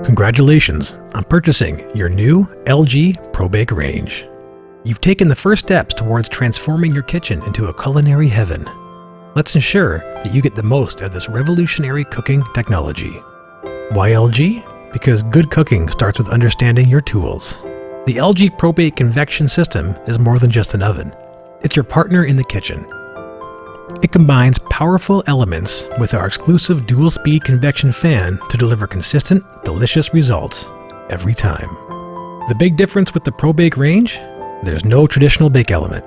Congratulations on purchasing your new LG ProBake range. You've taken the first steps towards transforming your kitchen into a culinary heaven. Let's ensure that you get the most out of this revolutionary cooking technology. Why LG? Because good cooking starts with understanding your tools. The LG ProBake Convection system is more than just an oven. It's your partner in the kitchen. It combines powerful elements with our exclusive dual-speed convection fan to deliver consistent, delicious results every time. The big difference with the ProBake range? There's no traditional bake element.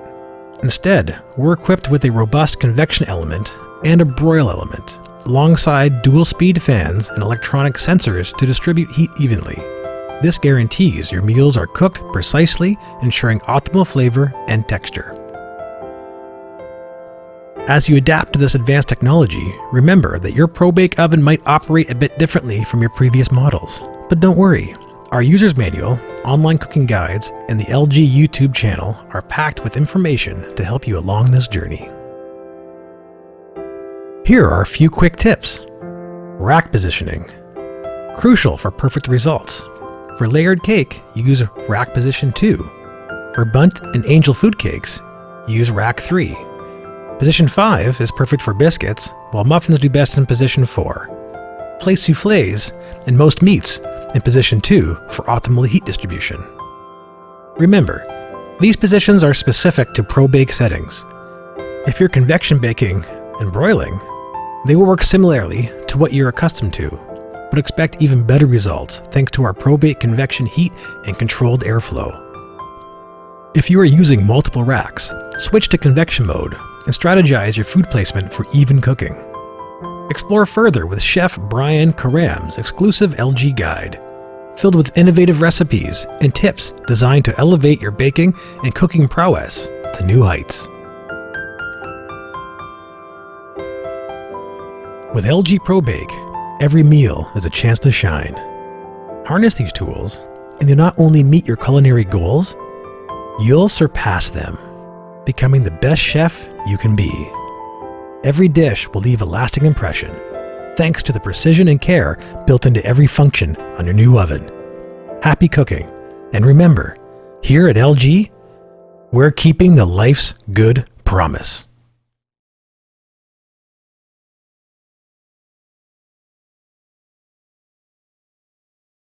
Instead, we're equipped with a robust convection element and a broil element, alongside dual-speed fans and electronic sensors to distribute heat evenly. This guarantees your meals are cooked precisely, ensuring optimal flavor and texture. As you adapt to this advanced technology, remember that your ProBake oven might operate a bit differently from your previous models. But don't worry, our user's manual, online cooking guides, and the LG YouTube channel are packed with information to help you along this journey. Here are a few quick tips. Rack positioning. Crucial for perfect results. For layered cake, use rack position 2. For bundt and angel food cakes, use rack 3. Position 5 is perfect for biscuits, while muffins do best in position 4. Place soufflés and most meats in position 2 for optimal heat distribution. Remember, these positions are specific to ProBake settings. If you're convection baking and broiling, they will work similarly to what you're accustomed to, but expect even better results thanks to our ProBake convection heat and controlled airflow. If you are using multiple racks, switch to convection mode and strategize your food placement for even cooking. Explore further with Chef Brian Karam's exclusive LG guide, filled with innovative recipes and tips designed to elevate your baking and cooking prowess to new heights. With LG ProBake, every meal is a chance to shine. Harness these tools, and you'll not only meet your culinary goals, you'll surpass them, becoming the best chef you can be. Every dish will leave a lasting impression, thanks to the precision and care built into every function on your new oven. Happy cooking, and remember, here at LG, we're keeping the life's good promise.